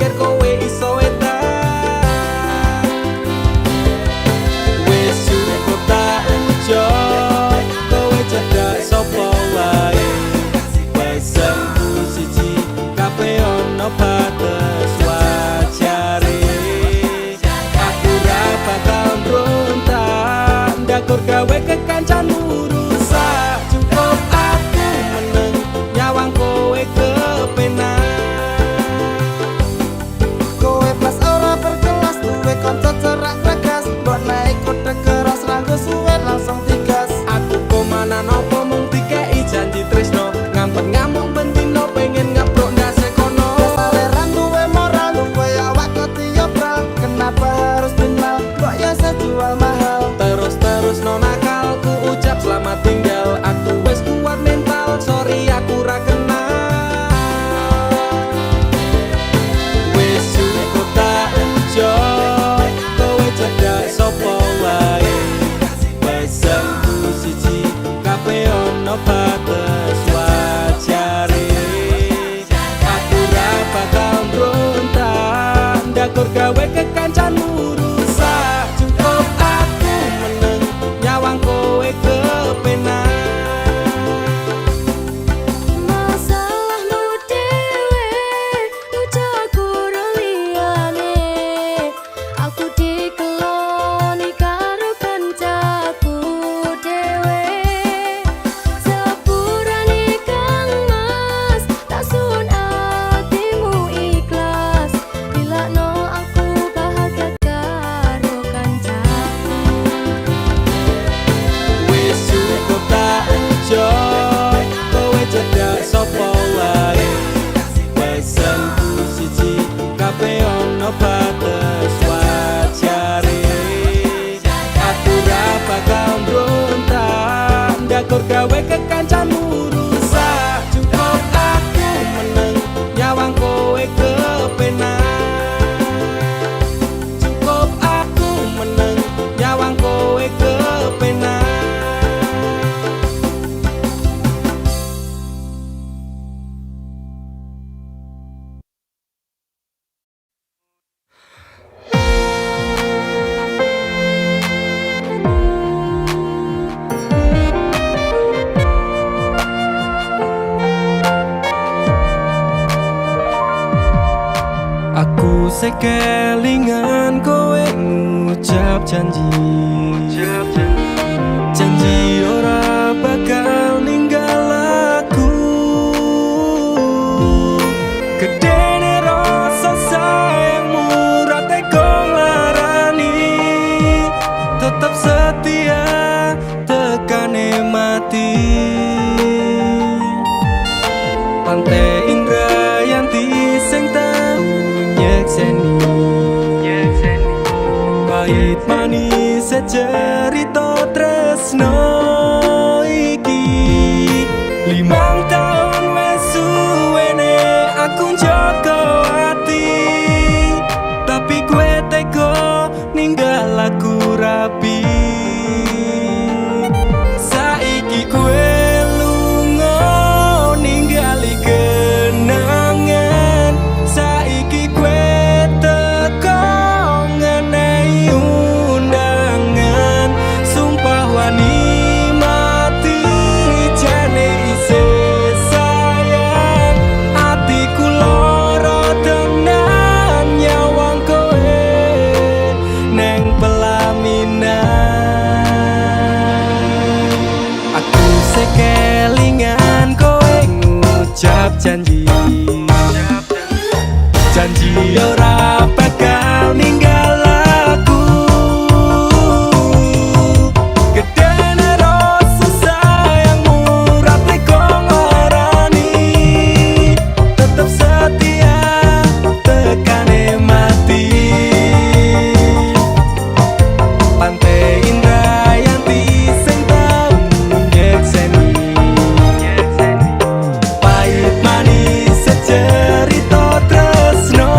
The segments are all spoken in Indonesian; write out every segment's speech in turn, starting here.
pikir kowe iso edan. Wis cukup tak enjoy, kowe cedak sapa wae. Pesenku siji, kabeh ono batas wajare. Aku ra bakal mbrontak, ndakur gawe kekancanmu rusak. Cukup aku meneng, nyawang kowe kepenak. Kowe pas ora berkelas, duwe kanca cerak tegas. Mbok naik kode keras ranggo suwe langsung digas. Aku komanan opo mung dikei janji tresno, ngampet ngamuk bentino pengen ngeprok ndase kono. Saleran duwe moral, duwe awak ketiobral. Kenapa harus binal, kok ya sejual mahal. Terus no nakal, ku ucap selamat tinggal. Aku wis kuat mental, sorry aku ra kenal. Wis cukup tak enjoy, kowe cedak sapa wae. Pesenku siji, kabeh ono batas wajare. Aku ra bakal mbrontak, ndakur gawe kekancanmu rusak. Cukup aku meneng, nyawang kowe kepenak. Masalahmu dhewe, ucap guru liyane. Aku dikeloni karo kancaku dhewe. Sepurane Kang Mas, tak sun atimu ikhlas. Dilakno aku bahagia karo kancaku. Wis cukup tak enjoy, kowe cedak sapa wae. Pesenku siji, kabeh ono batas wajare. Aku ra bakal mbrontak, ndakur gawe kekancanmu rusak. Cukup aku meneng, nyawang kowe kepenak. Cukup aku meneng, nyawang kowe kepenak. Aku sekelingan kowe ngucap janji. Janji ora bakal ninggal aku. Gedene rasa sayangmu ra tega nglarani. Tetap setia tekane mati. Pantai Indrayanti sing tau nyekseni. Pahit manis secerita tresno iki. 5 tahun wes suwene aku njaga ati. Tapi kowe tega ninggal aku rapi. Saiki kowe lunga ninggali kenangan. Saiki kowe teko ngenehi undangan. Sumpah wani mati jane isih sayang. Atiku lara tenan nyawang kowe neng pelaminan. Aku sekelingan kowe ngucap janji. Janji ora bakal ninggal aku. Gedene rasa sayangmu ra tega nglarani. Tetep setia tekane mati. Pantai Indrayanti sing tau nyekseni. Pahit manis secerita tresno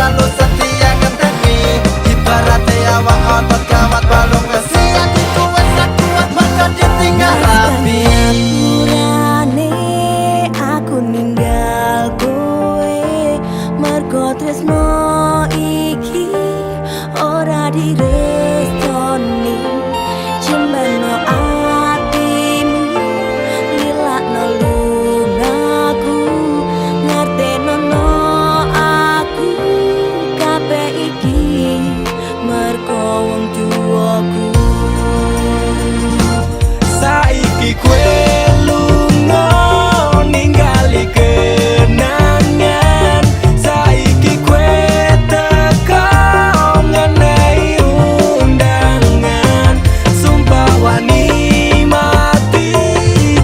selalu setia genteni. Ibaratnya awak otot gawat balung besi, hatiku wes ra kuat maka ditinggal rapi. Aturane aku ninggal kowe mergo tresno iki ora direstoni. Jembano atimu lilakno lungaku, ngertenono aku kabeh iki mergo wong tuaku. Saiki kue lunga ningali kenangan. Saiki kue teka ngenai undangan. Sumpah wani mati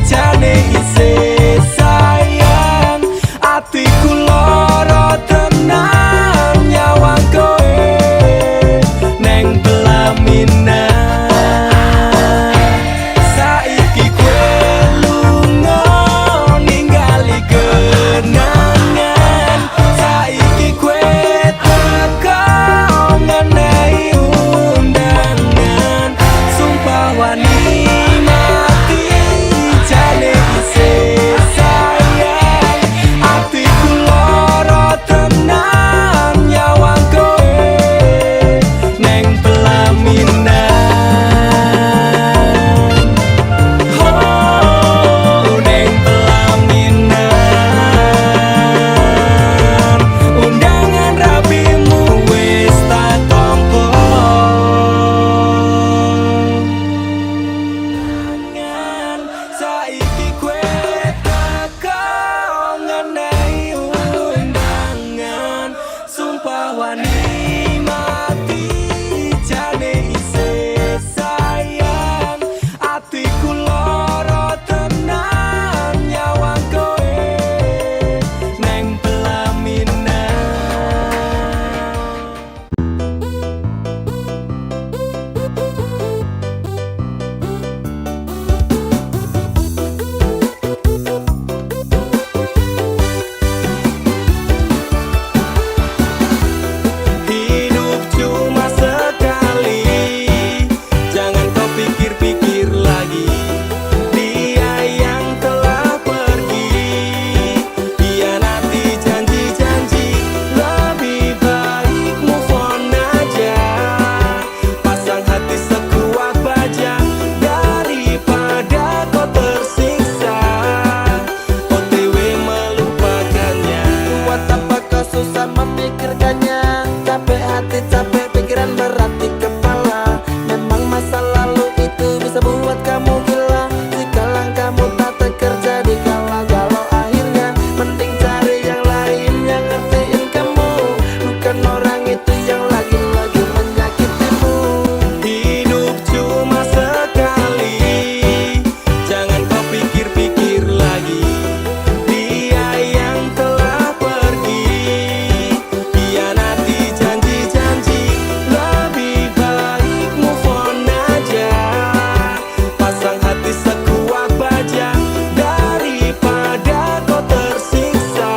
jane isih sayang. Atiku loro tenan nyawang kowe neng pelaminan. Saiki kue lunga ningali kenangan. Saiki kue teka ngenai undangan. Sumpah wani mati jane isih sayang. Atiku loro tenan nyawang kowe neng pelaminan. Oh, neng pelaminan. Undangan rapimu wis tak tampa. Saiki kue teka ngenai undangan. Sumpah wani mati jane isih sayang. Atiku loro tenan nyawang kowe neng pelaminan. Hidup cuma sekali, jangan kau pikir-pikir lagi. Dia yang telah pergi, hianati janji-janji. Lebih baik move on aja, pasang hati sekuat baja daripada kau tersiksa. OTW melupakannya. Buat apa kau susah memikirkannya? Capek hati, capek pikiran, berat di kepala. Memang masa lalu itu bisa buat kamu gila. Jika langkahmu tak terjadi galau-galau akhirnya, mending cari yang lain yang ngertiin kamu. Bukan orang itu yang lagi-lagi menyakitimu. Hidup cuma sekali, jangan kau pikir-pikir lagi. Dia yang telah pergi, hianati janji-janji. Lebih baik move on aja, pasang hati sekuat baja daripada kau tersiksa.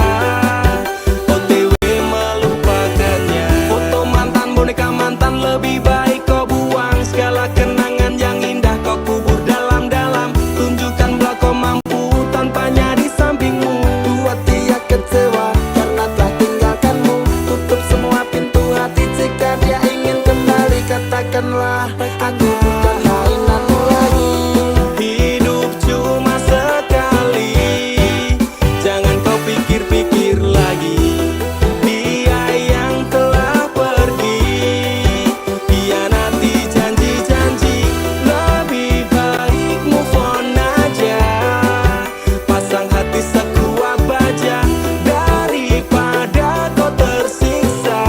OTW melupakannya. Foto mantan, boneka mantan, lebih baik kau buang. Segala kenangan yang indah kau kubur dalam-dalam. Tunjukkan bahwa kau mampu tanpanya di sampingmu. Buat dia kecewa karena telah tinggalkanmu. Tutup semua pintu hati jika dia ingin kembali. Katakanlah aku bukan mainanmu lagi. Hidup cuma sekali, jangan kau pikir-pikir lagi. Dia yang telah pergi, hianati janji-janji. Lebih baik move on aja, pasang hati sekuat baja daripada kau tersiksa.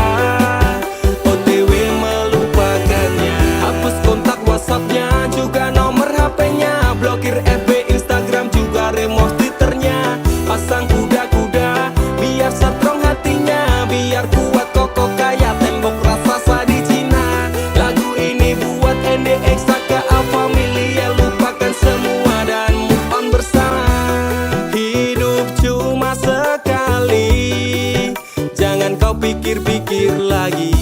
OTW melupakannya. Hapus lagi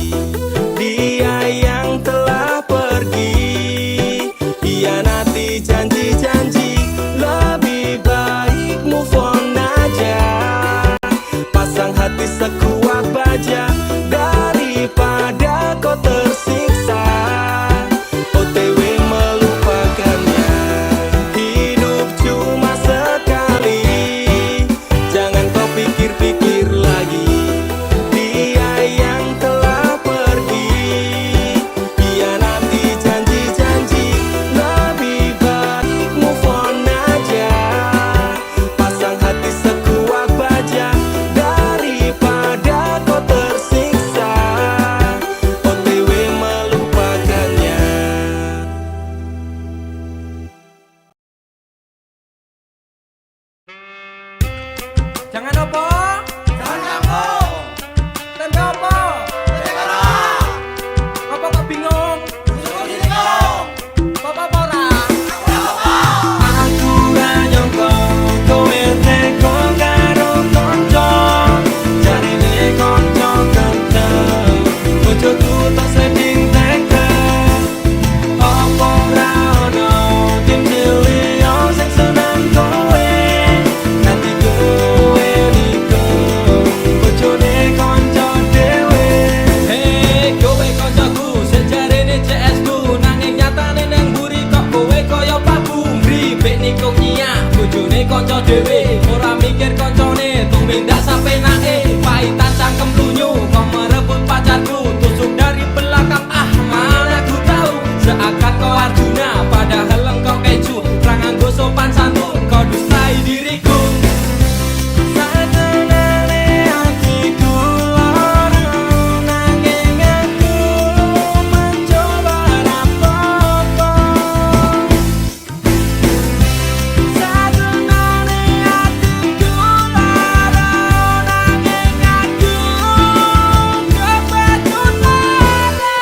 dia yang telah pergi. Hianati janji-janji, lebih baik move on aja. Pasang hati sekuat baja daripada kau tersiksa. OTW melupakannya, hidup cuma sekali. Jangan kau pikir-pikir lagi dia yang telah pergi. Hianati janji-janji, lebih baik move on aja. Pasang hati sekuat baja daripada kau tersiksa. OTW melupakannya. Jangan opo, jangan kamu. Tempe opo, tempe karo. Apa kok bingung? Suruh diri kau. Bapak pora. Aku ra nyangka kowe teko karo kanca. Jarine kanca ganteng, bojoku tak seding teka. Apa ra ono tim liya sing seneng kowe. Nanti kowe nikung bojone kanca dhewe. Hei, kowe kancaku, sejarene CS ku, nanging nyatane nang mburi kok kowe kaya paku. Mripik nikung nyiak, bojone kanca dhewe, ora mikir kancane, tumindak sampe nake. Paitan cangkem lunyu, kok merebut pacarku, tusuk dari belakang. Ah, mana aku tahu, seakan kau Arjuna, padahal engkau keju. Ra nganggo sopan santun, kau dustai diriku. Satenane hatiku lara, nanging aku mencoba rapopo. Satenane hatiku lara, nanging aku kepedhot lara.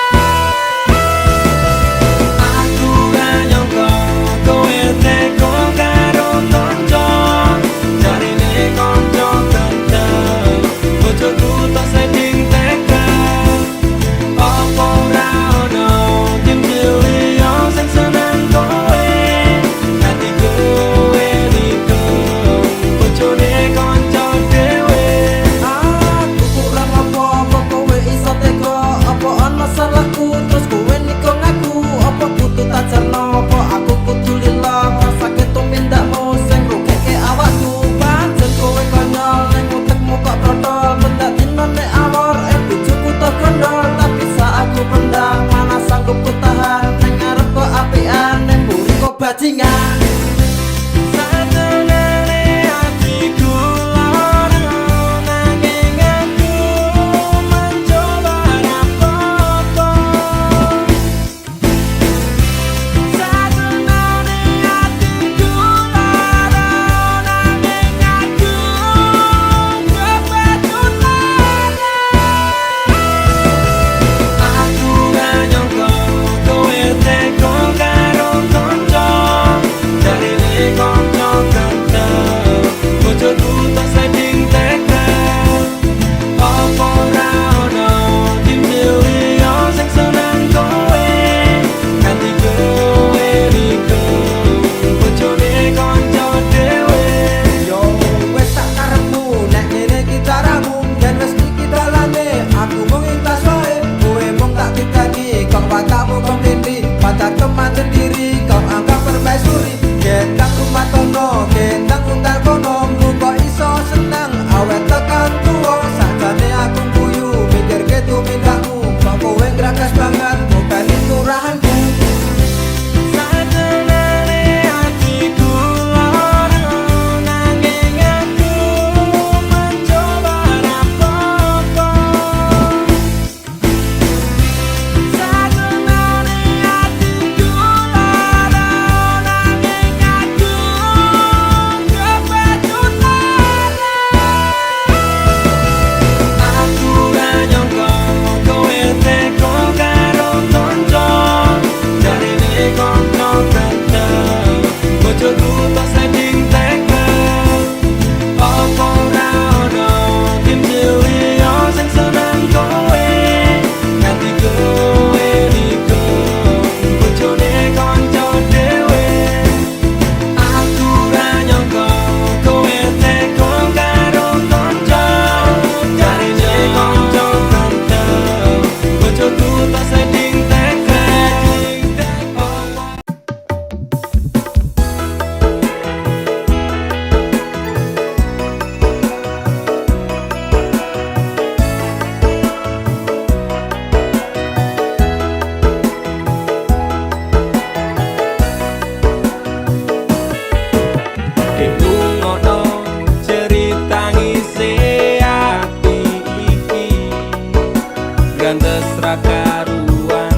Aku ra nyangka kowe teko karo kanca. Jarine kanca ganteng, bojoku tak seding teka. Apa ora ono tim liya sing seneng kowe. Nanti kowe nikung bojone kanca dhewe. Aku kurang apa kowe iso tega. Apa ana salahku terus kowe nikung aku. Apa kudu tak cerno, apa aku kudu lila. Ngrasake tumindakmu sing rugeke awakku. Pancen kowe konyol ning utekmu kok protol. Bendak dino nek awor bojoku tak gondol. Tapi sak aku pendam, mana sanggup ku tahan. Ning arep kok apian, ning mburi kok bajingan. Satenane hatiku lara, nanging aku mencoba rapopo. Satenane hatiku lara, nanging aku kepedhot lara. Aku ra nyangka kowe teko karo kanca. Jarine kanca ganteng, bojoku tak seding teka. Apa ora ono tim liya sing seneng kowe. Nanti kowe nikung bojone kanca dhewe. Yo wes tak karepmu, nek ngene iki caramu. Yen wis iki dalane, aku mung ikhlas wae. Kowe mung tak ditagi, kok watakmu pemlindi. Pacar teman sendiri, kau anggap permaisuri. Gendang rumah tangga, gendang untal kono. Kok iso seneng, awet tekan tuwa. Sakjane aku guyu, mikir gitu mindakmu. Kok kowe ngragas banget, bukan turahanku. Satenane hatiku lara, nanging aku mencoba rapopo. Satenane hatiku lara, gantes ra karuan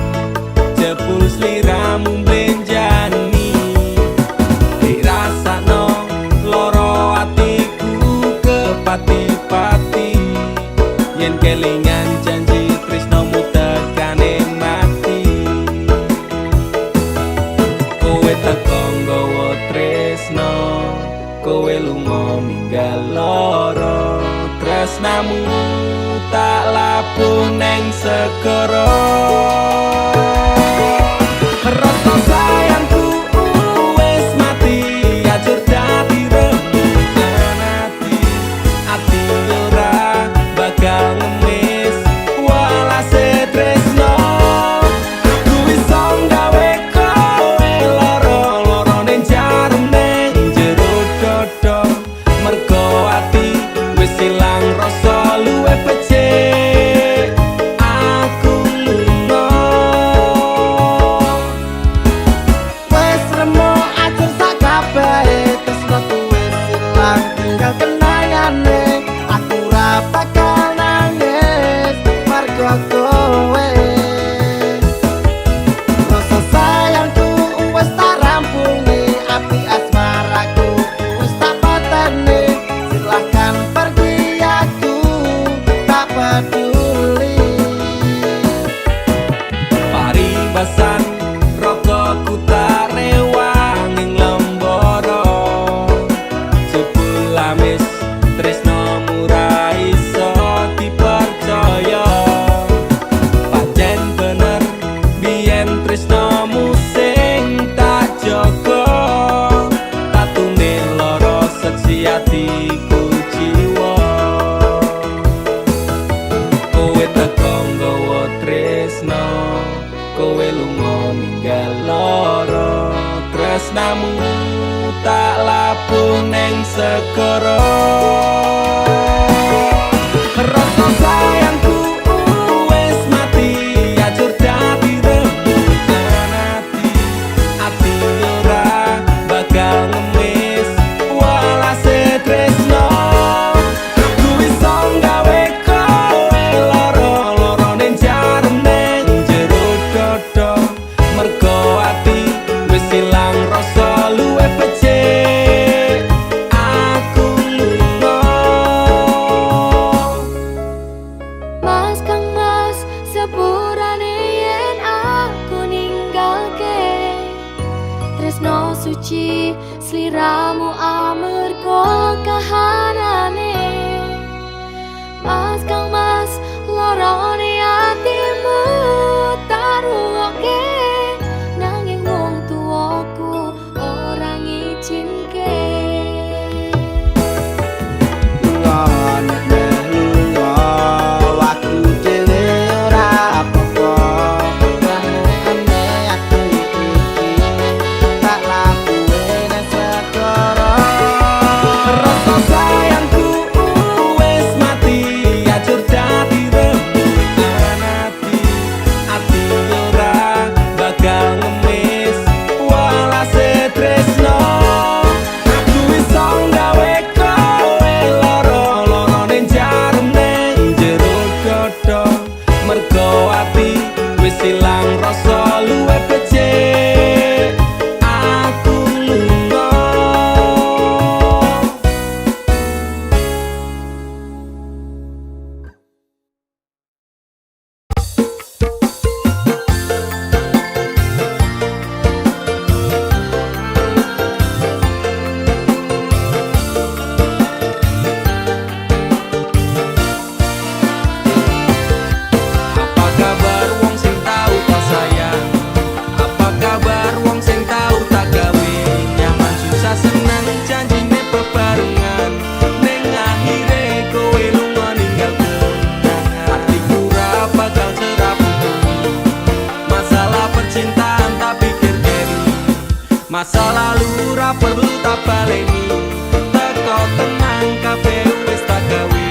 jebul sliramu mlenjani dirasakno loro atiku kepati-pati yen kelingan janji tresnomu tekane mati kowe teko nggawa tresno kowe lunga ninggal loro tresnamu tak labuh neng segara rasa sayangku wis mati ajur dadi rembugan ati ora bakal ngemis walase tresno aku iso gawe kowe loro ning jarum ning jero dodo mergo ati wis ilang rasa luwih becik aku lunga Wes remo atur sak kabehe tresnoku wis ilang tinggal kenangane aku ra bakal nangis margo kowe rasa sayangku wis tak rampungi api asmaraku wis tak pateni silahkan pergi aku tak peduli paribasan rokoku tak rewang ing lembara jebul amis tresnomu ra iso dipercaya pancen bener biyen tresnomu sing tak jaga tatune loro seksi atiku jiwa kowe teko nggawa tresno kowe lunga ninggal loro tresnamu tak labuh neng segara rasa sayangku wis mati ajur dadi rembugan ati ora bakal ngemis walase tresno aku iso gawe kowe loro ning jarum ning jero dodo mergo ati wis ilang rasa luwih becik aku lunga Mas kang mas sepurane yen aku ninggalke tresno suci sliramu amarga kahanane Mas kang mas lorone atimu taruke nanging wong tuaku ora ngizinke Lunga nek lunga aku dhewe ora apa-apa ramune aku iki tak labuhe nang segara rasa sayangku wis mati ajur dadi rembugan ati ora bakal ngemis walase tresno aku iso gawe kowe loro ning jarum ning jero dodo mergo ati wis ilang rasa luwih becik aku lunga apa kabar wong sing tau tak sayang apa kabar wong sing tau tak gawe nyaman susah senang janjine bebarengan ning akhire kowe lunga ninggal kenangan hatiku ra bakal serapuh masalah percintaan tak pikir keri masa lalu ra perlu tak baleni teko tenang kabeh wis tak gawe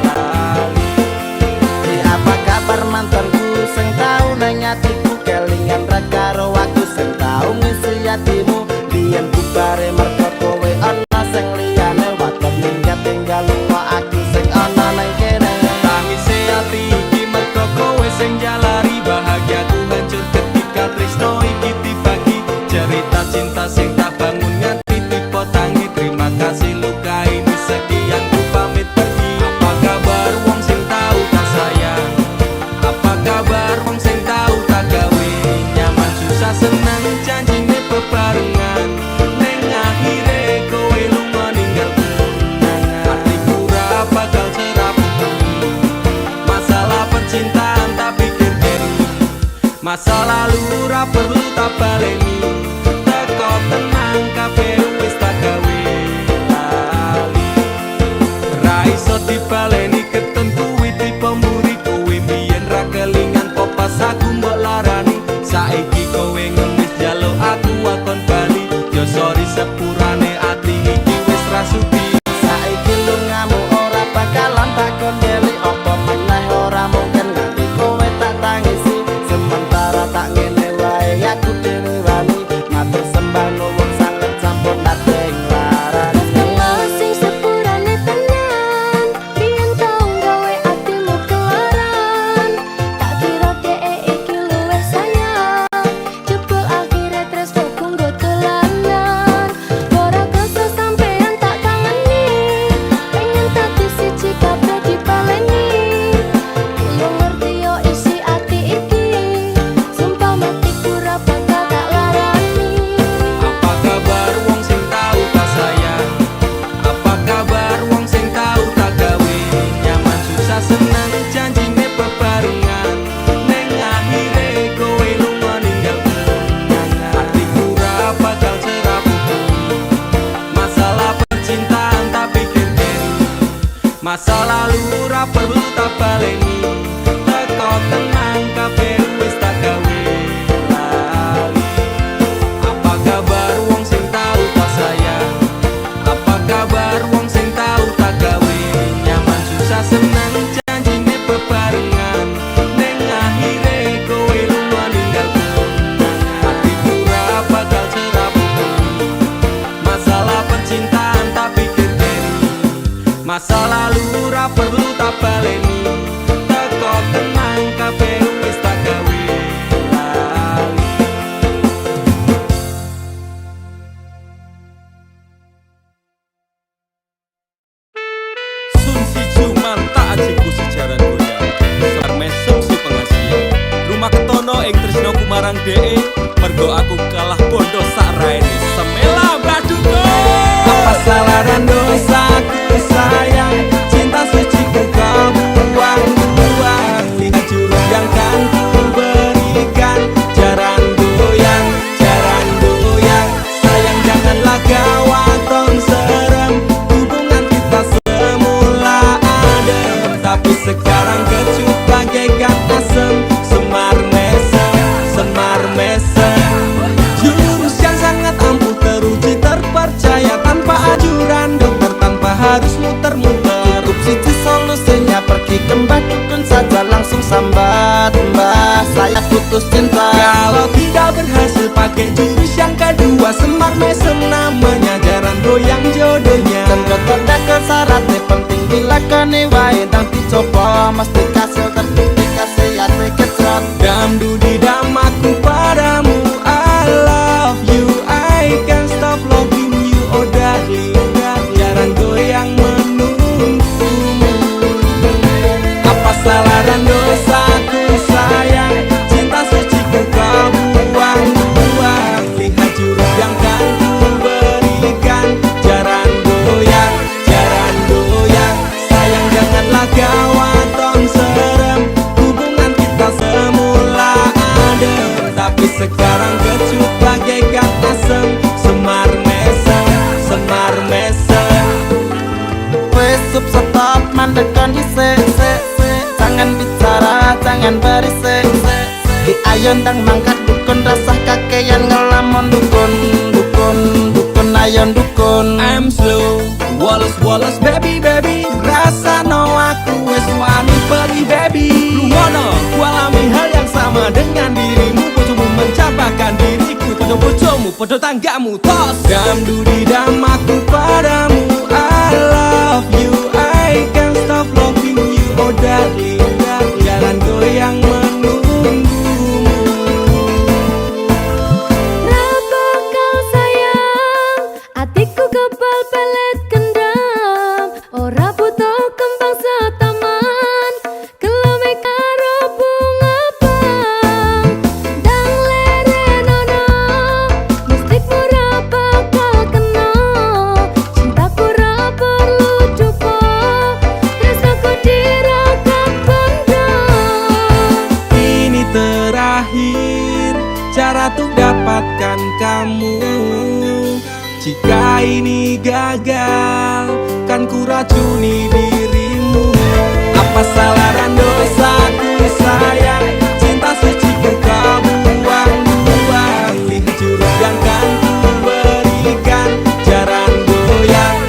lali apa kabar mantanku sing tau nang atiku kelingan ra karo aku sing tau ngisi atimu biyen bubare mergo kowe ana sing liyane waton minggat tinggal lunga aku sing ana nang kene tangise ati iki mergo kowe Apa kabar wong sing tau tak gawe nyaman susah senang janjine bebarengan ning akhire kowe lunga ninggal kenangan hatiku ra bakal serapuh masalah percintaan tak pikir keri masa lalu ra perlu tak baleni teko tenang kabeh wis tak gawe lali ra iso dibaleni ketentu witi pemburi kowe mbiyen ra kelingan popas aku mbok larani saiki kowe ngemis jaluk aku akon bali yo sorry sepurane ati iki wis rasuti Saiki lungamu ora bakalan tak kondeli apa meneh ora mungkin nganti kowe tak tangisi sementara tak ngene wae aku dhewe wani matur sembah nuwun sanget sampun nate nglarani Kalau sing sepurane tenan biyen tau gawe atimu kelaran tak kira dhek iki luwih sayang jebul akhire tresno kanggo dolanan ora kersa sampean tak kangeni pengen dadi siji kabeh dipaleni yo ngerti yo isi ati iki sumpah mati ora bakal tak larani. apa kabar wong sing tau tak sayang apa kabar wong sing tau tak gawe nyaman susah senang janjine bebarengan ning akhire kowe lunga ninggal kenangan hatiku ra bakal serapuh masalah percintaan tak pikir keri masa lalu ra perlu tak baleni teko tenang kabeh wis tak gawe lali apa kabar wong sing tau tak sayang apa kabar wong sing tau tak gawe nyaman susah senang janjine bebarengan ning akhire kowe lunga ninggal kenangan hatiku ra bakal serapuh masalah percintaan tak pikir keri masa lalu ra perlu tak baleni teko tenang kabeh wis tak gawe lali Sun si cuman tak ajiku sejaran goyang Sar mesem si pengasian Rumah ketono ing tresno kumarang DE mergo aku kalah bondo sak raine semela baduko apa salaran dosaku sayang cinta suci ku kau buang-buang lihat jurus yang kan ku berikan jaran goyang sayang janganlah kau atong serem hubungan kita semula adem tapi sekarang kecut bagaikan asem semar mesem jurus yang sangat ampuh teruji terpercaya tanpa ajuran dokter tanpa harus muter-muter Cukup siji solusinya pergi ke mbah dukun saja langsung sambat mbah saya putus cinta kalau tidak berhasil pakai jurus yang kedua semar mesem namanya jaran goyang jodohnya Cendot ke syaratnya penting dilakoni wae tang dicoba mesti kasil terbukti kasih ate kecrot Damdu di damaku padamu I love you I can't stop loving you oh darling jaran goyang menunggumu apa salah dan dosaku sayang cinta suci ku kau buang-buang lihat jurus yang kan ku berikan jaran goyang sayang janganlah kau atong serem hubungan kita semula adem tapi sekarang kecut bagaikan asem semar mesem Wes sup stop mandekan dhisik jangan bicara jangan berisik di ayon tang mangkat dukun rasah kakeyan ngelamun dukun ayon dukun I'm slow Wallace baby rasa no aku wes wani pergi baby Lumono ku alami hal yang sama dengan dirimu bojomu mencampakkan diriku bojomu podo tanggamu tos Damdu di damaku padamu I love you I can't stop loving you oh darling jalan goyang menunggumu Ra bakal sayang, atiku kebal pelet kendam. Ora butuh kembang setaman, kelame karo bunga terakhir, cara untuk dapatkan kamu. Jika ini gagal, kan ku racuni dirimu. Apa salah dan dosaku sayang, cinta suci kau buang-buang. Lihat jurus yang kan ku berikan, jaran goyang,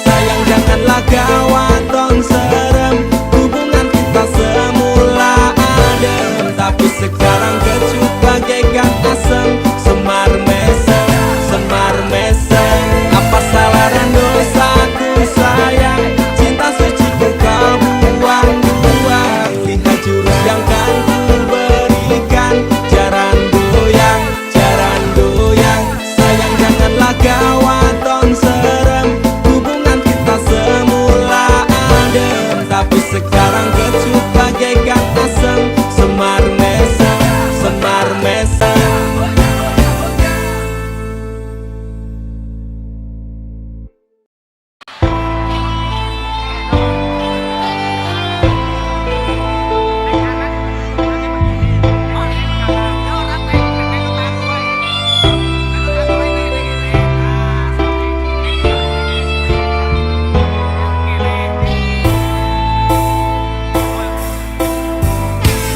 sayang janganlah kau atong serem. Hubungan kita semula adem, tapi sekarang kecut bagaikan asem. Semar mesem, apa salah dan dosaku sayang, cinta suci kau buang-buang. Lihat jurus yang kan ku berikan, jaran goyang, sayang janganlah kau atong serem. Hubungan kita semula adem, tapi sekarang kecut bagaikan asem. Semar mesem.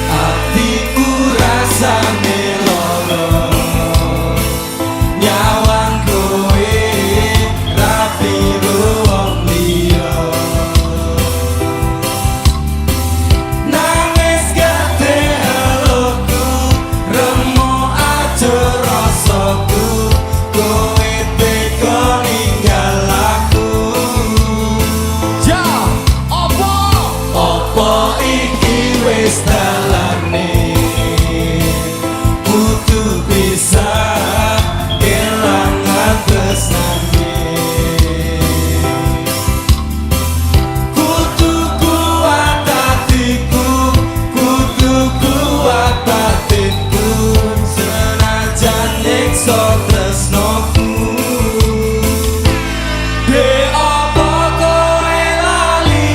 Hatiku rasane loro, nyawang kowe rapi wong liya. Nangis gede eluku, remuk aja rasaku, kowe tega ninggal aku. Ja, opo iki wis dalane, kudu bisa kelangan tresnane. Kudu kuat hatiku, kudu kuat batinku, senajan nyiksa tresnoku. Apa kowe lali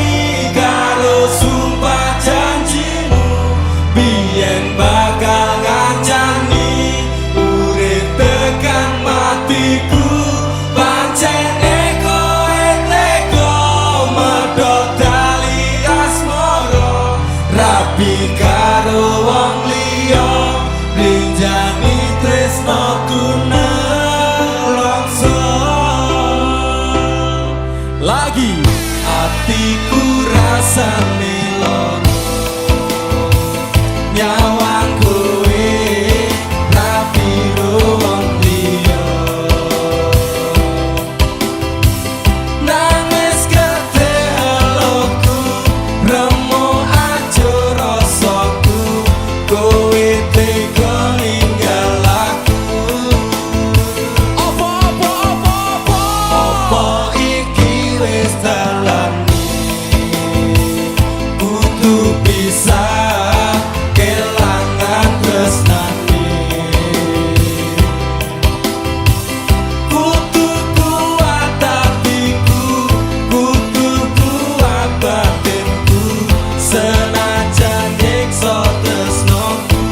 karo sumpah janjimu, biyen bakal ngancani urip tekan matiku. Pancene kowe tega medhot tali asmara, rapi karo wong liya, blinjani tresnoku nelongso. Lagi hatiku rasane loro, nyawang kowe rapi wong liya. Nangis gede eluku, remuk aja rasaku, kowe tega ninggal aku. Apa iki wis dalane, kudu bisa kelangan tresnane. Kudu kuat hatiku, kudu kuat batinku, senajan nyiksa tresnoku.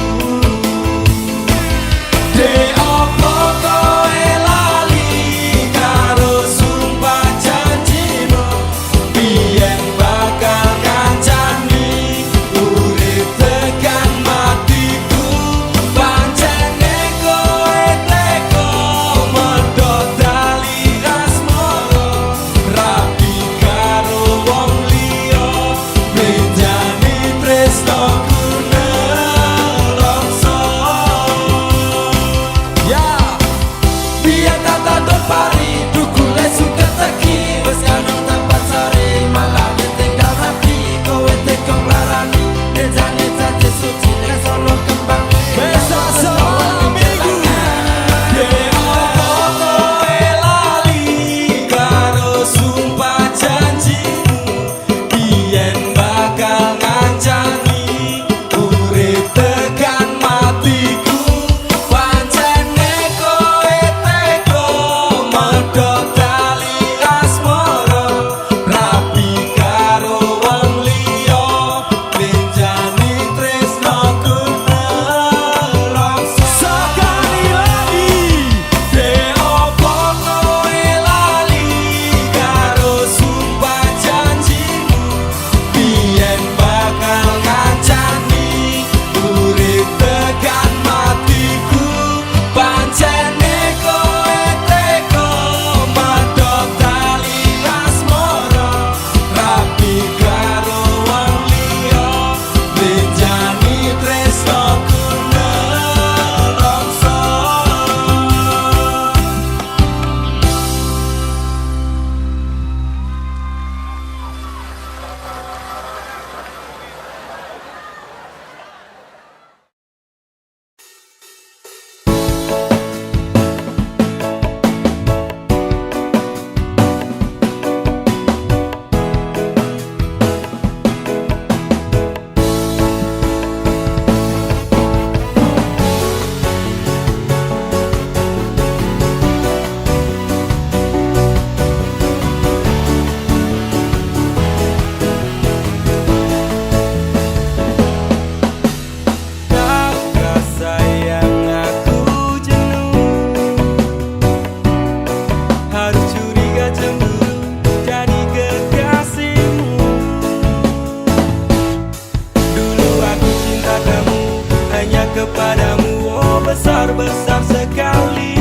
besar sekali,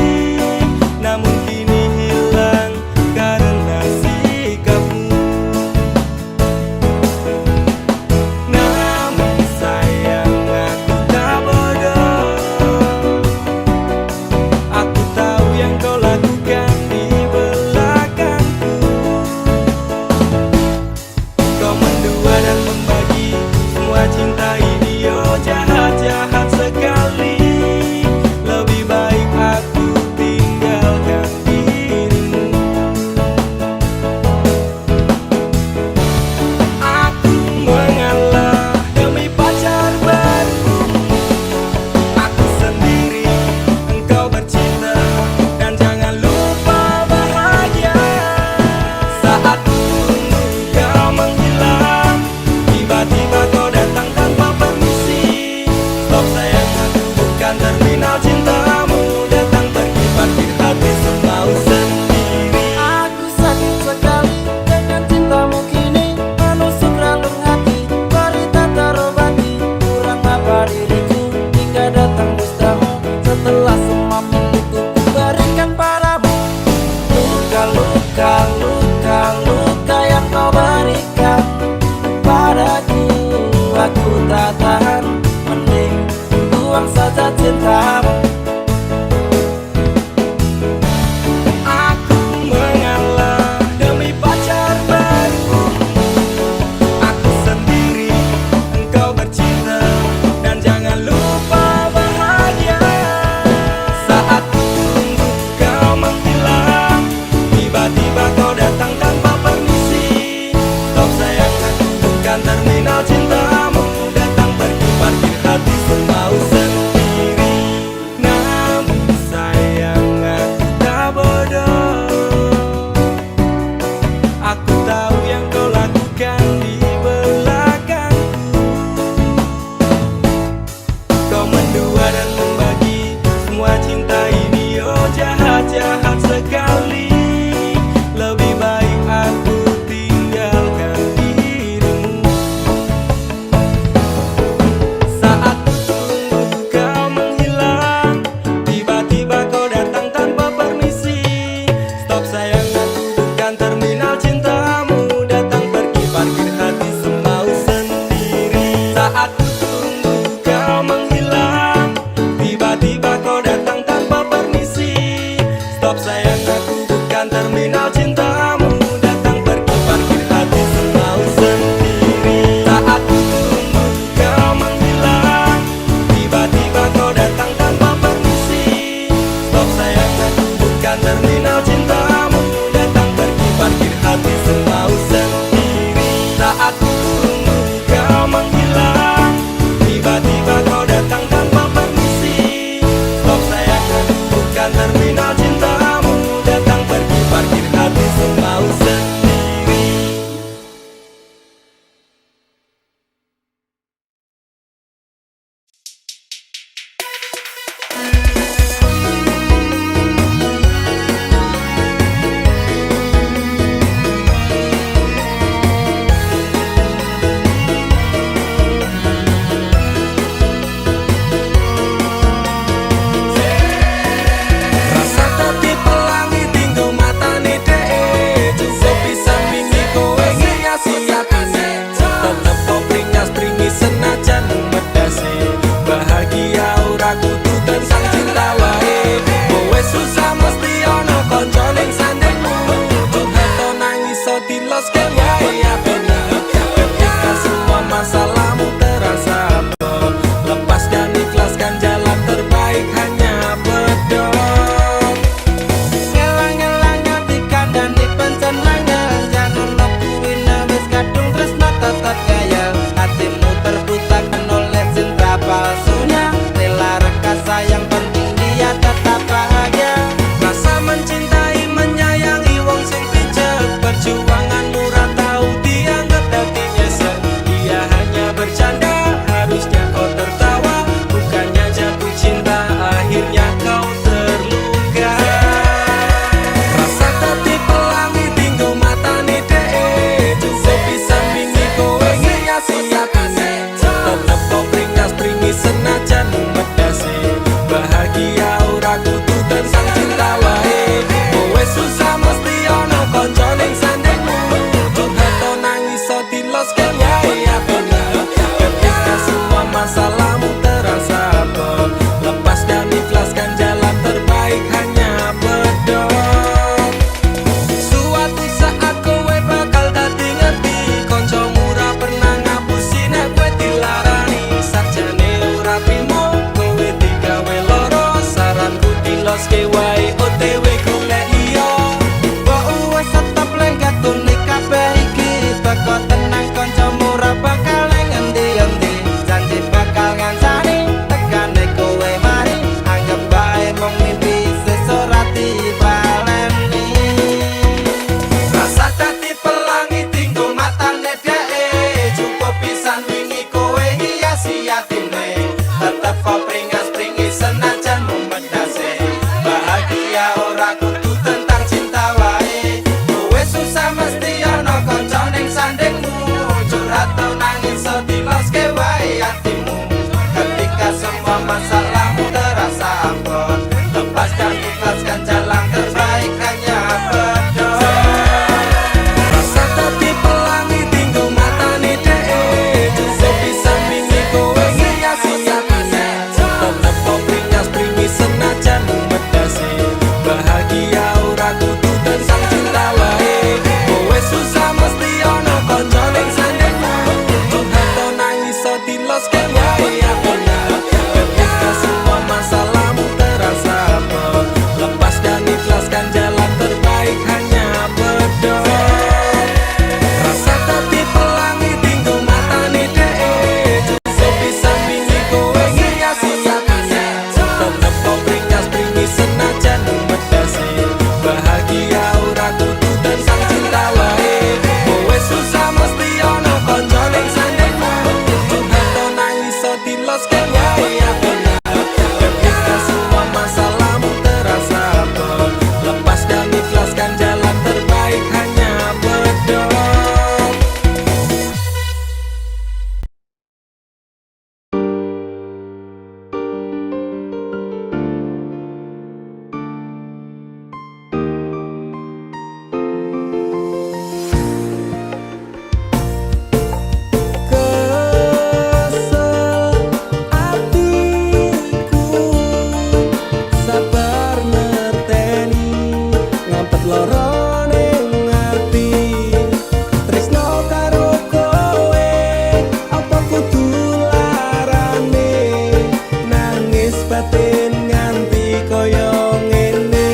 namun kini hilang karena sikapmu. Namun sayang, aku tak bodoh. Aku tahu yang kau lakukan di belakangku. Kau mendua dan membagi semua cinta ini, oh jahat-jahat sekali. Lebih baik aku tinggalkan dirimu. Aku mengalah demi pacar baru. Aku sendiri, engkau bercinta, dan jangan lupa bahagia. Saat tunggu kau menghilang, tiba-tiba kau datang tanpa permisi. Stop sayang, aku bukan terminal cintamu. Datang pergi parkir hati semau sendiri. Aku sakit sekali dengan cintamu kini, menusuk relung hati, berita terobati. Kurang apa diriku hingga datang dustamu, setelah semua milikku ku berikan padamu. Luka, luka, luka, luka yang kau berikan padaku, aku tak tahan, mending buang saja cintamu. Aku mengalah demi pacar baru. Aku sendiri, engkau bercinta, dan jangan lupa bahagia. Saat tunggu kau menghilang, tiba-tiba kau datang tanpa permisi. Stop sayang, aku bukan terminal cintamu. Datang pergi parkir hati semau sendiri. ngasiasi atine. Tetep kau pringas-pringi senajan memedase. Bahagia ora kudu tentang cinta wae. Kowe susah mesti ana kanca ning sandingmu. Curhat tau nangis so diloske wae atimu. Ketika semua masalahmu terasa abot, lepaskan ikhlaskan jalan terbaik hanya berdoa. Rasa tapi pelangi tinggal matane dhek. Cukup bisa bingi kowe ngiasi atine. Tetep kau pringas-pringi senajan medase. Bahagia ora kudu tentang cinta wae. Kowe susah mesti ana kanca ning sandingmu. Curhat tau nangis so diloske wae atimu. Ketika semua masalahmu terasa abot, lepaskan ikhlaskan jalan terbaik hanya berdoa. Rasa tapi pelangi tinggal matane dhek. Cukup bisa bingi kowe ngiasi atine. Tetep kau pringas-pringi senajan medase. Bahagia ora kudu tentang cinta wae. Kowe susah mesti ana kanca ning sandingmu. Curhat tau nangis so diloske wae atimu. Ketika semua masalahmu terasa abot, lepaskan ikhlaskan jalan terbaik hanya berdoa. Kesel atiku sabar ngerteni ngampet lara ning ati. Tresno karo kowe apa kudu larane nangis batin nganti kaya ngene.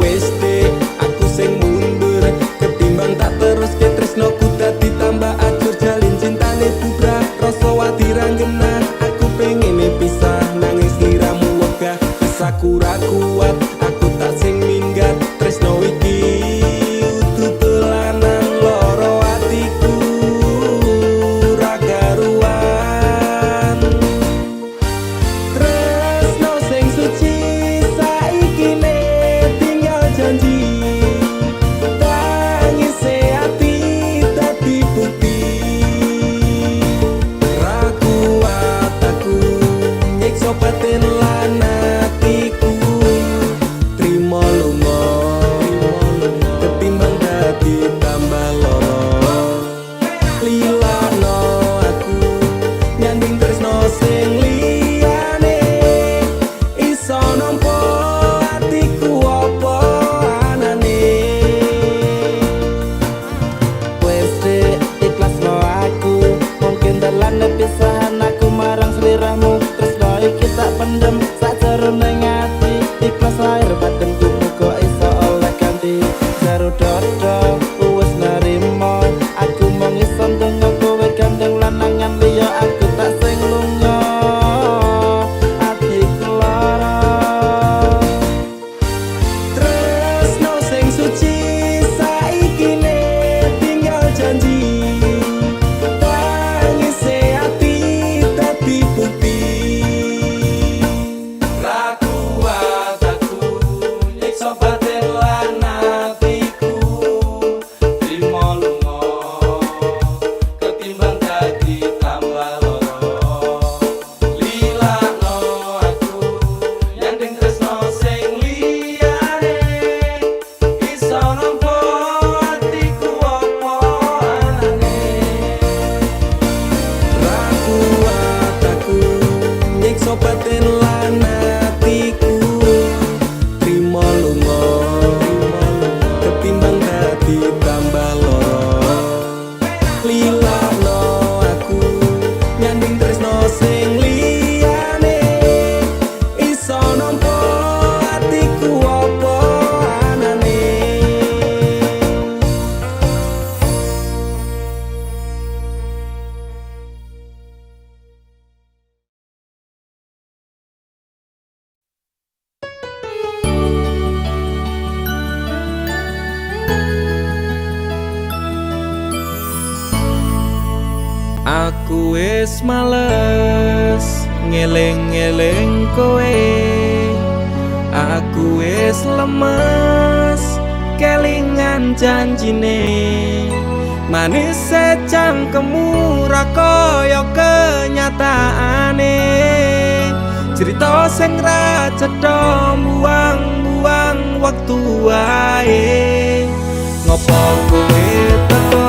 Wis dek aku sing mundur ketimbang tak teruske tresnoku dadi tambah ajur jalin cintane bubrah rasa wati ranggenan. Aku pengen pisah nangis liramu wegah aku ra kuat aku tak sing minggat tresno iki udu dolanan loro atiku ra karuan. Tresno sing suci saiki ne tinggal janji. Tangise ati dadi bukti ra kuat aku nyiksa batin lan atiku. Aku wis males ngeling-eling kowe. Aku wis lemes kelingan janjine. Manis cangkemmu ra kaya kenyataane. Cerita sing ra cetha buang-buang waktu wae. Ngopo kowe teko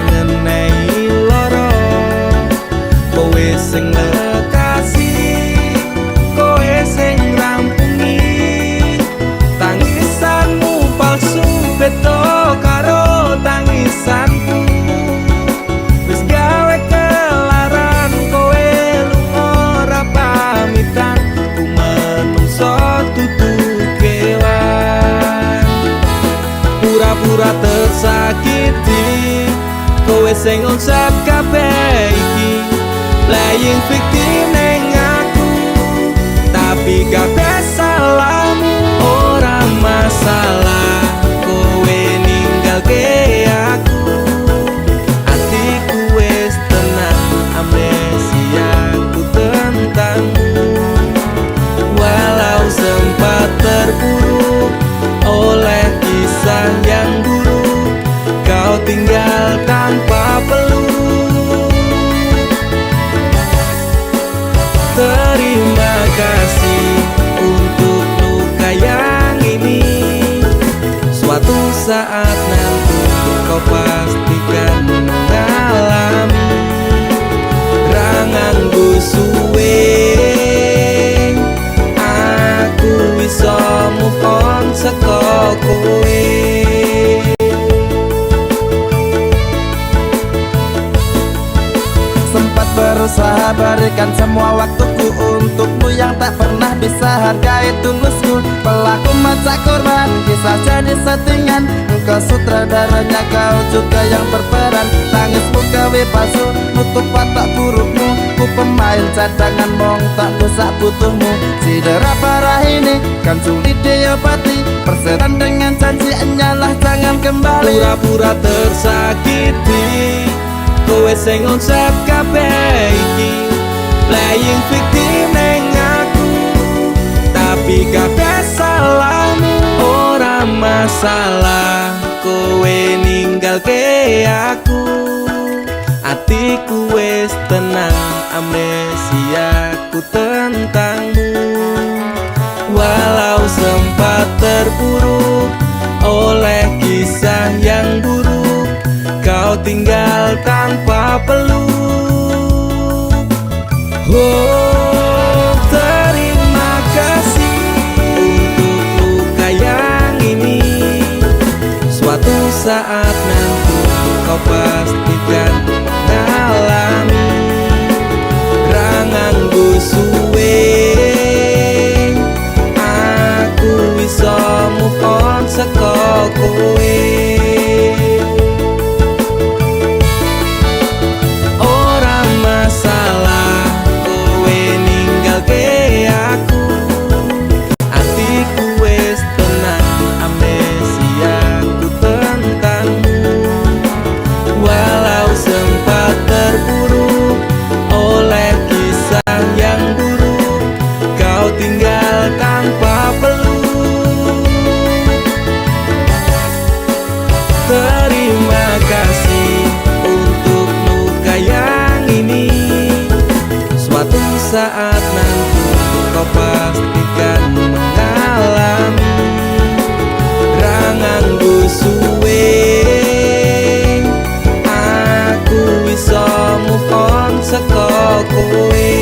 ngenei loro. Kowe sing lekasi, kowe sing rampungi. Tangisanmu palsu beda karo tangisanku. Wis gawe kelaran kowe lunga ora pamitan. Ku menungso dudu kewan. Pura-pura tersakiti, kowe sing ngonsep kabeh iki. Playing victim neng aku, tapi kabeh salahmu. Ora masalah kowe ninggalke aku. Atiku wis tenang, amnesiaku tentangmu. Walau sempat terpuruk oleh kisah yang buruk, kau tinggal tanpa peluk. Terima kasih untuk luka yang ini. Suatu saat nanti kau pastikan mengalami. Rangangku suwe, aku bisa move on saka kowe. Sempat berusaha berikan semua waktuku untukmu yang tak pernah bisa hargai tulusku. Pelaku macak korban, kisah jadi settingan. Engkau sutradaranya, kau juga yang berperan. Tangismu gawe palsu, nutup watak burukmu. Ku pemain cadangan, mong tak bisa butuhmu. Sidera parah ini kan sulit diobati. Persetan dengan janji hanyalah jangan kembali. Pura-pura tersakiti, kowe sing ngonsep kabeh iki. Playing victim neng aku, tapi kabeh salahmu. Ora masalah kowe ninggalke aku. Atiku wis tenang, amnesiaku tentangmu. Walau sempat terpuruk oleh kisah yang buruk, kau tinggal tanpa peluk. Oh, terima kasih untuk luka yang ini. Suatu saat nanti kau pastikan mengalami. Rangangku suwe, aku bisa move on saka kowe. Terima kasih untuk luka yang ini. Suatu saat nanti kau pastikan mengalami. Rangangku suwe, aku bisa move on saka kowe.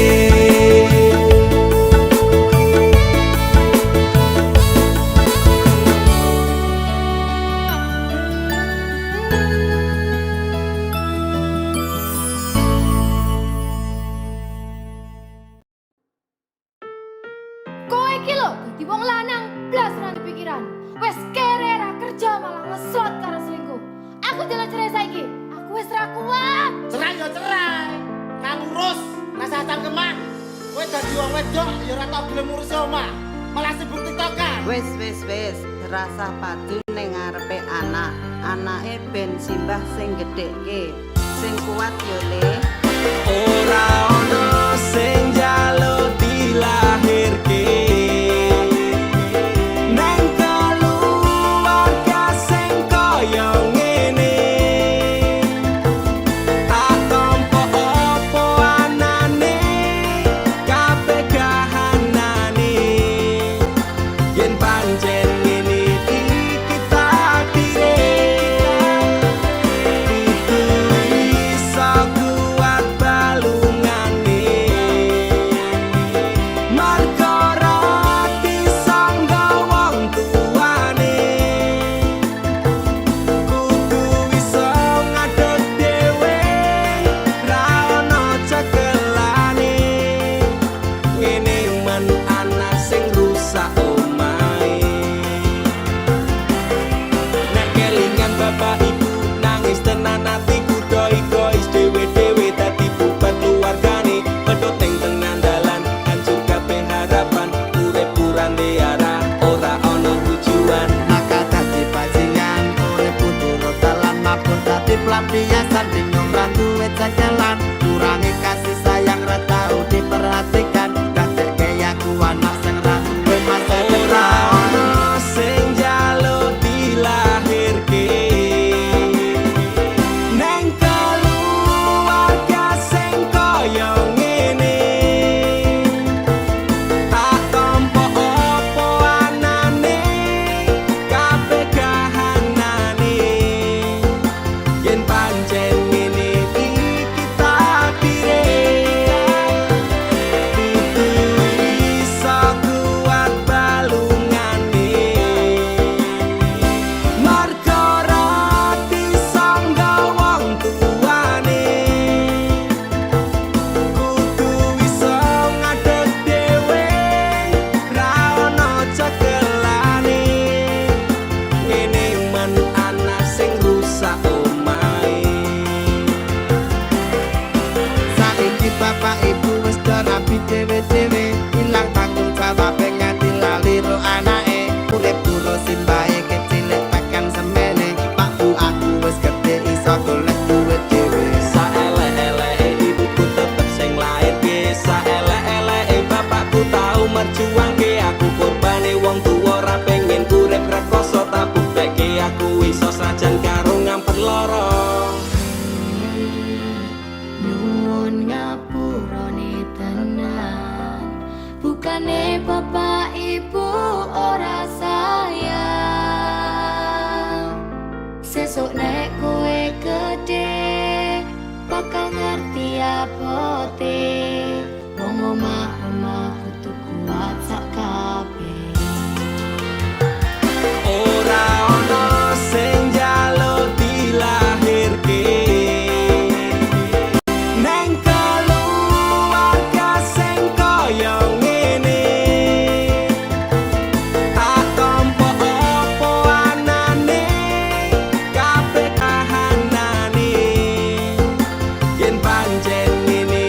Kowe iki lho dadi wong lanang blas ora pikiran. Wes kere ra kerja malah ngeslot karo selingkuh. Aku jalan cerai saiki. Aku wis ra kuat. Cerai ya cerai. Kang urus rasa cangkeman. Kowe dadi wong wedok ya ora tau gelem ngurus omah. Malah sibuk tiktokan. Wis terasa padu ning ngarepe anak. Anake ben simbah sing gedhekke. sing kuat yo Le. Ora ono sing njaluk dilahirke nang keluarga sing kaya ngene. Tak tampa apa anane kabeh kahanane yen pancen ngene iki takdire. Itu iso kuat balungane marga rati sangga wong tuane. Kudu iso ngadeg dhewe ra ono cekelane. Ngene men anak sing rusak omahe. Nek kelingan bapak ibu nangis tenan atiku doi-dois dewe-dewe dadi bubar keluargane. Pedhot ing tengah dalan hancur kabeh harapan urip kurang arah ora ono tujuan. Maka dadi bajingan urip puturu dalan mabur dadi pelampiasan bingung ra duwe jalan kurangi kasih sayang ra tau diperhatikan dadeke aku anak sing ra duwe masa Ora depan. ono sing njaluk dilahirke nang keluarga sing kaya ngene. Tak tampa apa anane kabeh kahanane yen pancen ngene iki takdire. Itu iso kuat balungane marga rati sangga wong tuane. Kudu iso ngadeg dhewe ra ono cekelane. Ngene men anak sing rusak omahe. Saiki bapak ibu wis rapi dhewe-dhewe ilang tanggung jawab nganti lali ro anake urip dulu simbahe kecilik tekan semene Pak Bu aku wis gede iso golek duit dhewe. Saelek-eleke ibuku tetep sing lairke, saelek-eleke bapakku tau merjuangke. Aku korbane wong tuwa ra pengen urip rekoso tak buktekke aku iso sajan karo ngampet lara. Nyuwun ngapurane tenan, bukane bapak ibu ora sayang. Sesuk nek kowe gede bakal ngerti apote wong omah-omah kudu kuat sak kabeh. Ora ono sing njaluk dilahirke nang keluarga sing kaya ngene. Tak tampa apa anane kabeh kahanane yen pancen ngene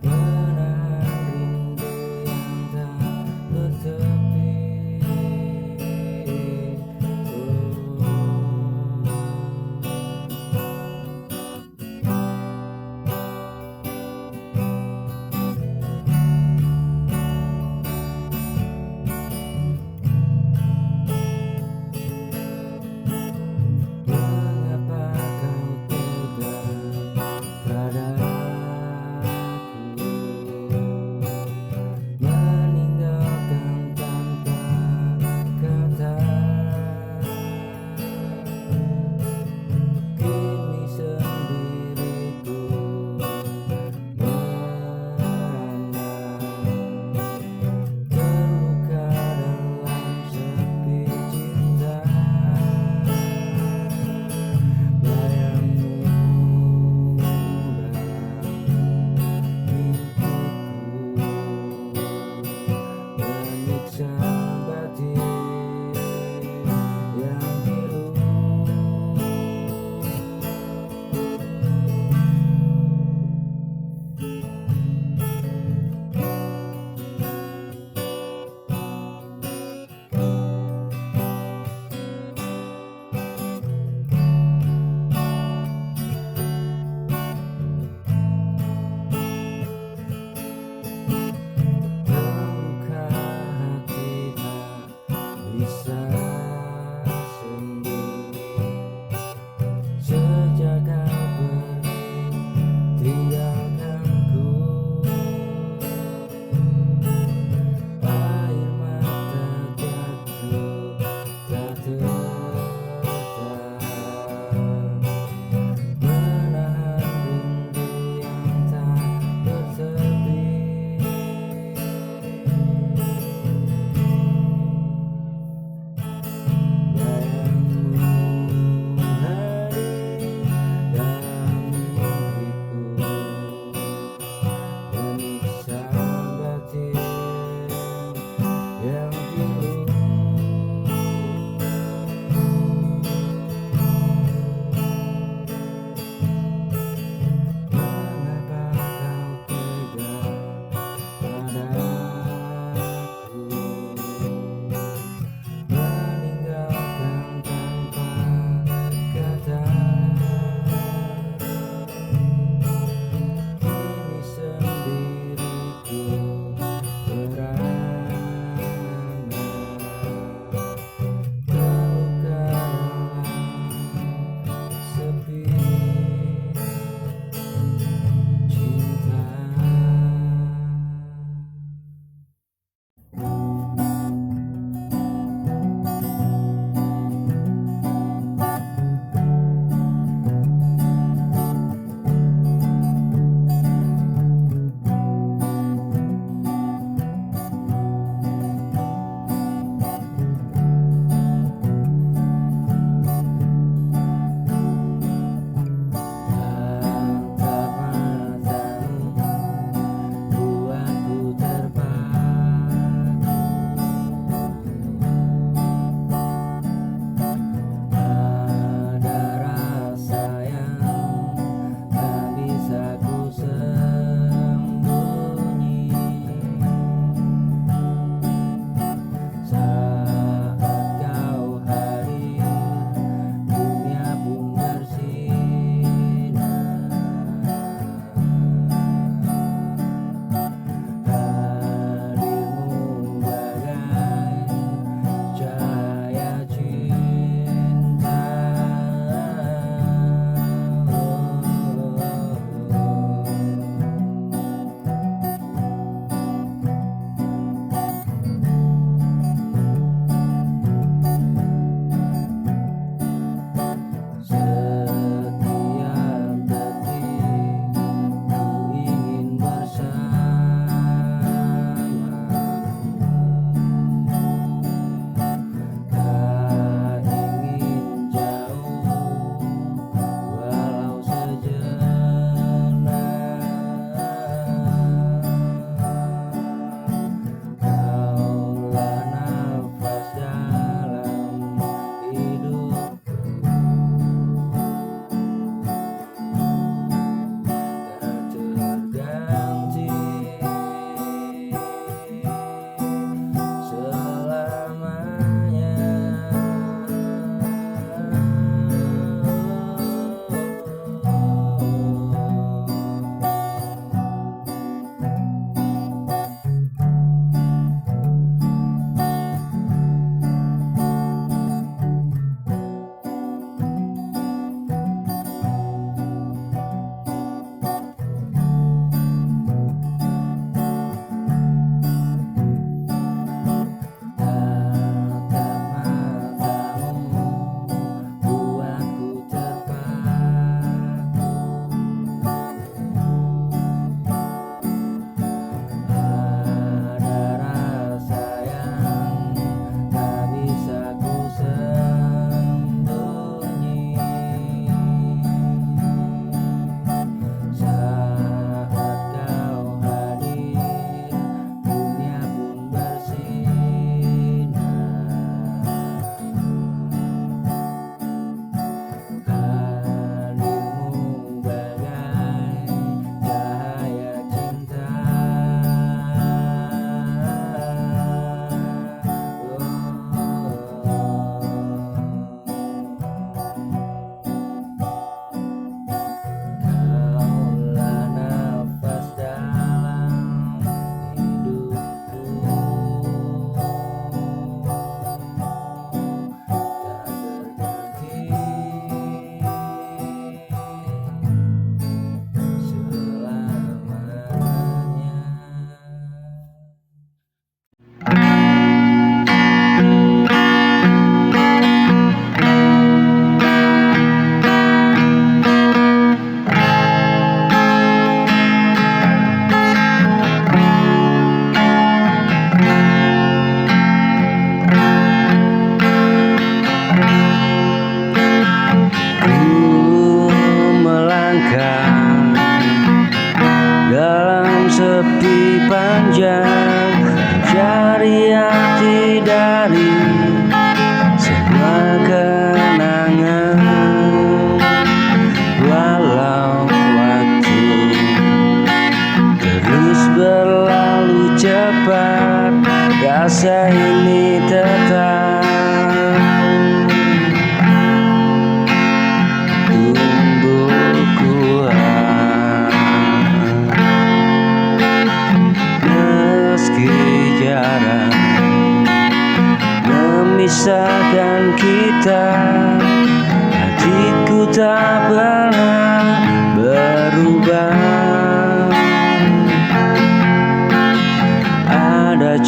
menahan rindu yang tak bertepi. Mengapa kau tega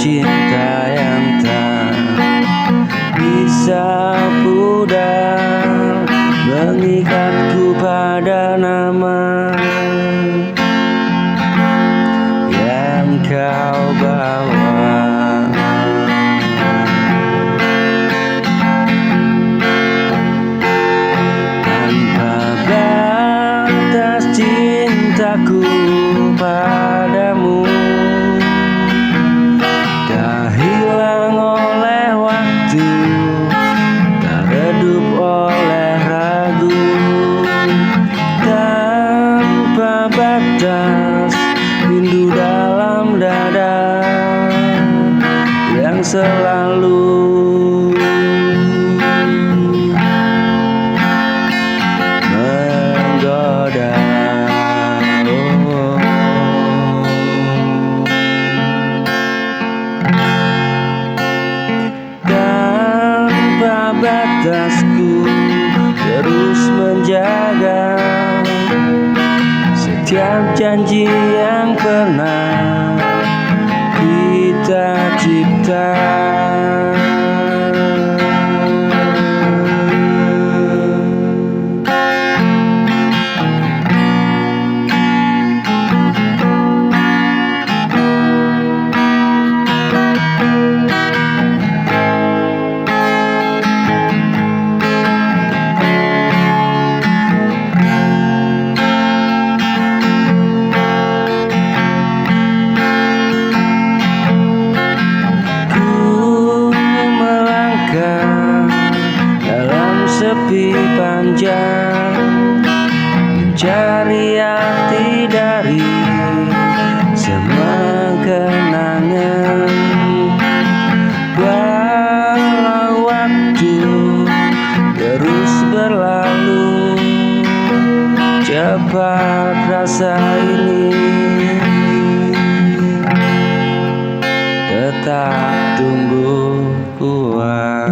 cinta yang tak bisa pudar, mengikatku pada nama yang kau bawa. Tanpa batas cintaku padamu tak hilang oleh waktu, tak redup oleh ragu. Tanpa batas rindu dalam dada yang selalu menggoda. Tanpa batasku terus menjaga setiap janji yang pernah kita cipta. Sepi panjang mencari arti dari semua kenangan. Walau waktu terus berlalu cepat, rasa ini tetap tumbuh kuat.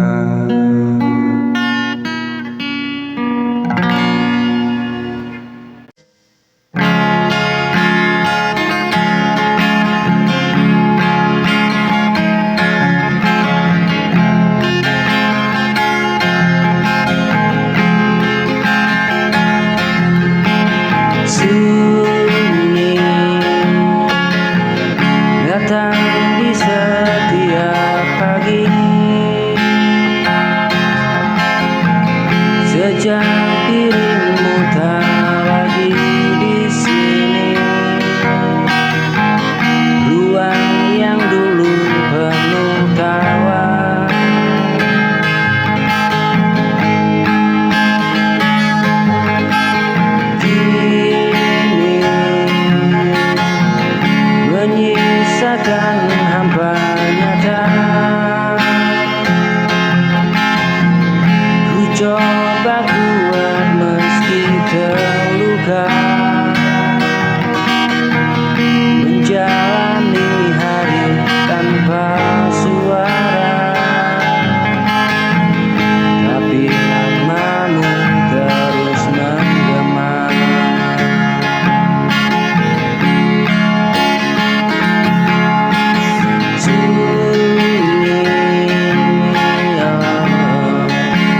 Sunyi datang di setiap pagi, sejak dirimu tak lagi di sini. Ruang yang dulu penuh tawa menyisakan hampa nyata. Ku coba kuat meski terluka, menjalani hari tanpa suara, tapi namamu terus menggema.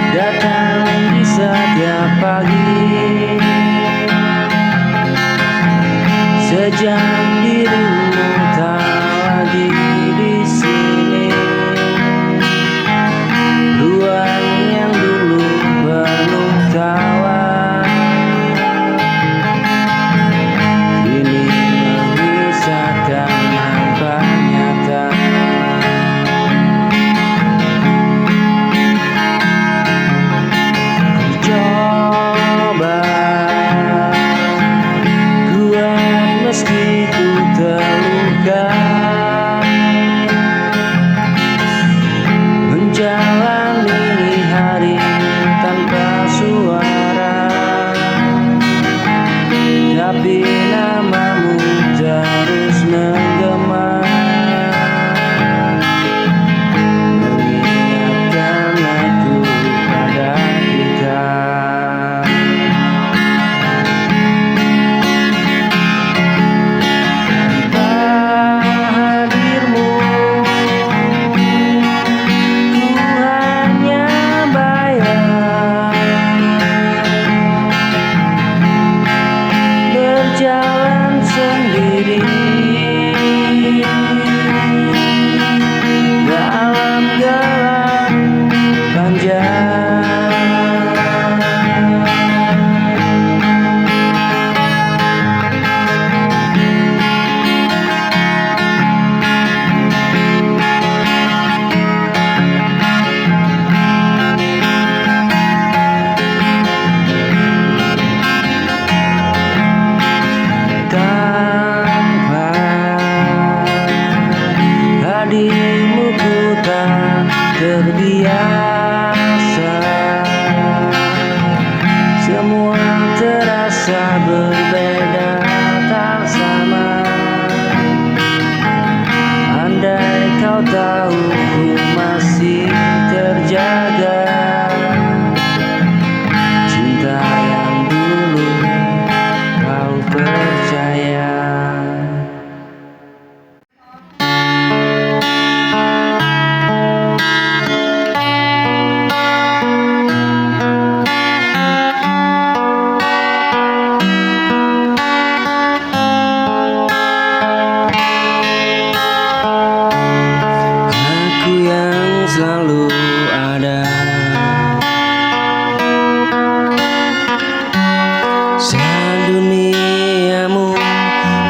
Datang di setiap pagi, sejak dirimu tak lagi di sini. Ruang yang dulu penuh tawa kini menyisakan hampa nyata. Coba kuat meski ku terluka, menjalani hari tanpa suara, tapi namamu terus menggema, mengingatkan aku pada kita. Tanpa hadirmu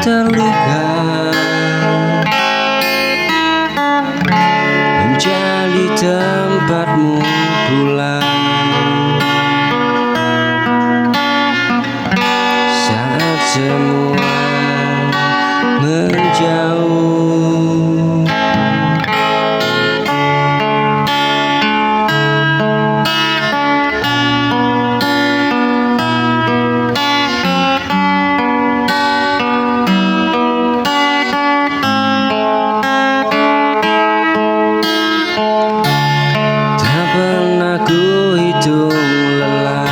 terluka menjadi tempatmu pulang saat semua menjauh. Tak pernah ku hitung lelah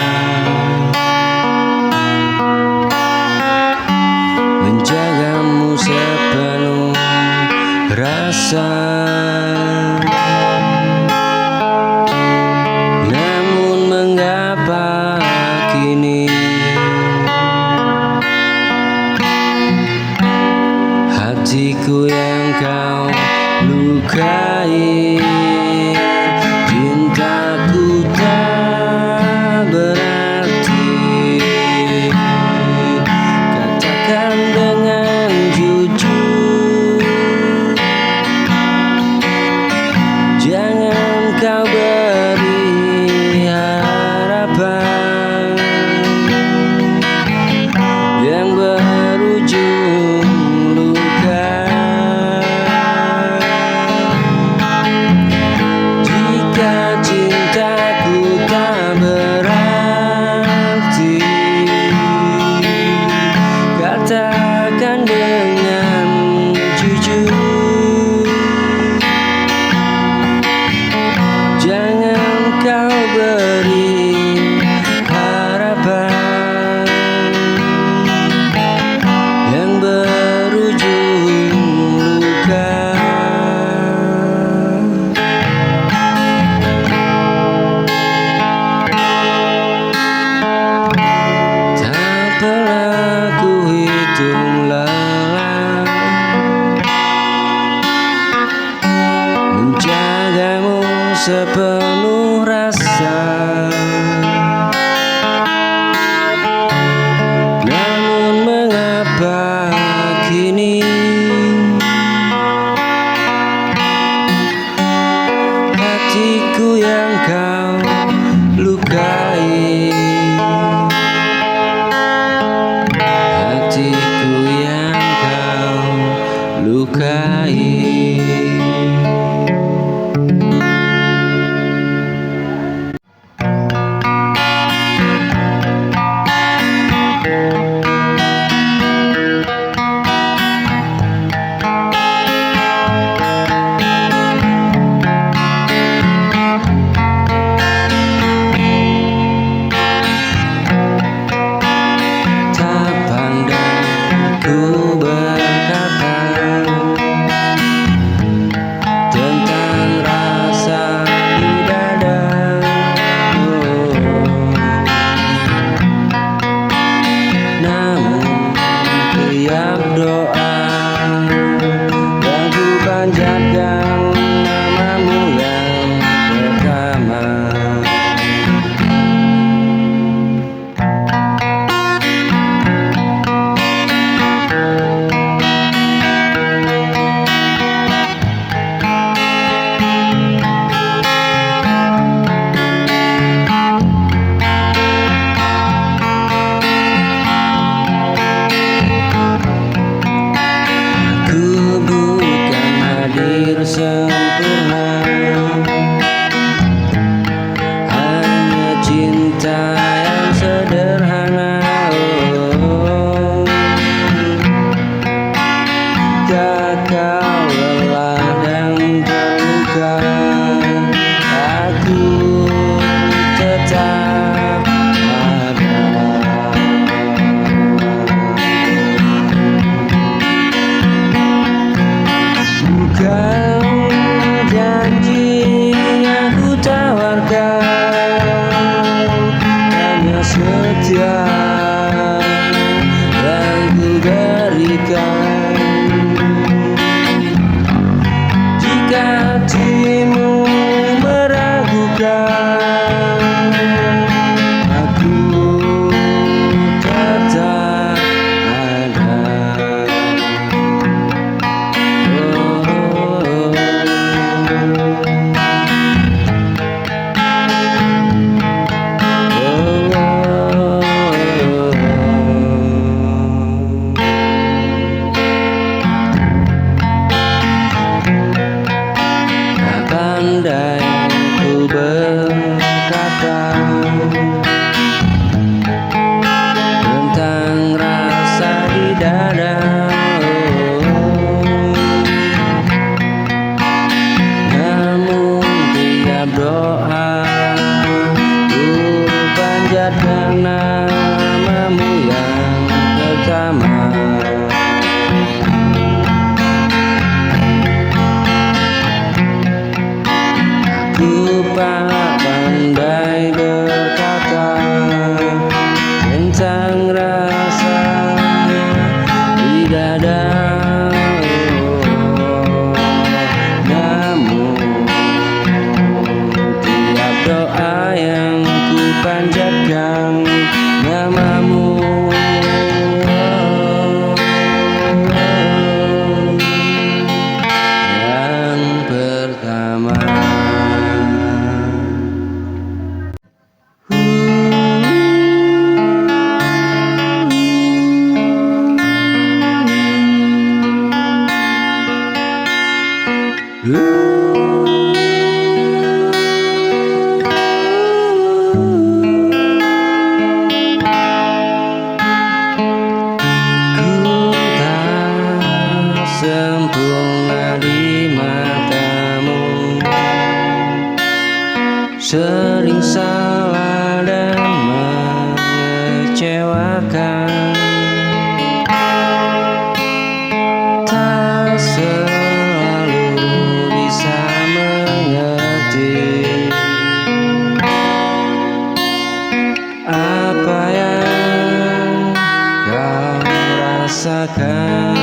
rasakan.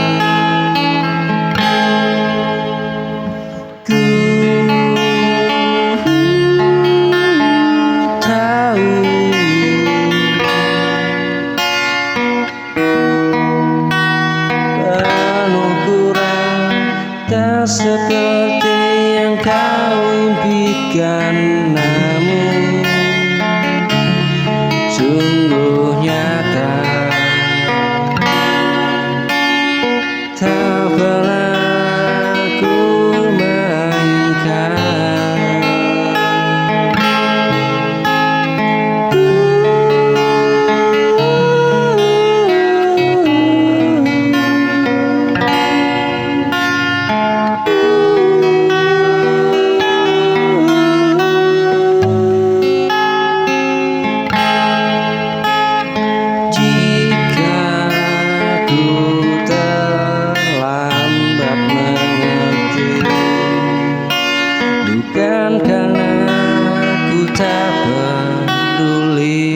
Ku tahu penuh kurang, tak seperti yang kau impikan, namun sungguh nyata. Tak pernah ku mainkan. Jika ku terlambat mengerti, bukan karena ku tak peduli.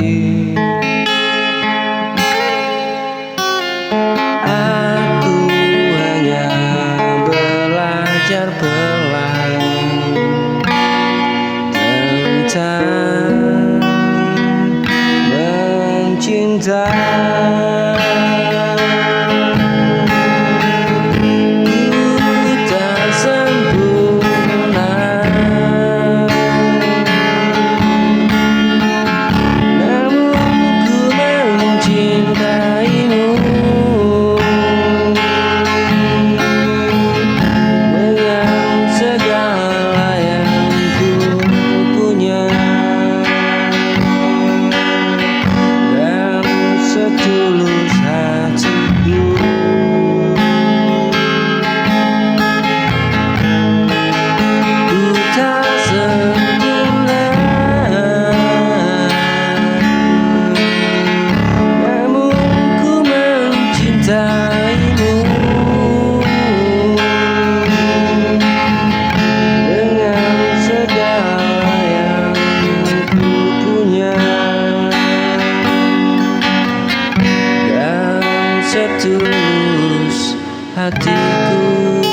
Aku hanya belajar perlahan tentang mencinta. Ku tak sempurna, namun ku mencintaimu dengan segala yang ku punya dan setulus hatiku. Ku tak sempurna, namun ku mencintaimu dengan segala yang ku punya dan setulus hatiku.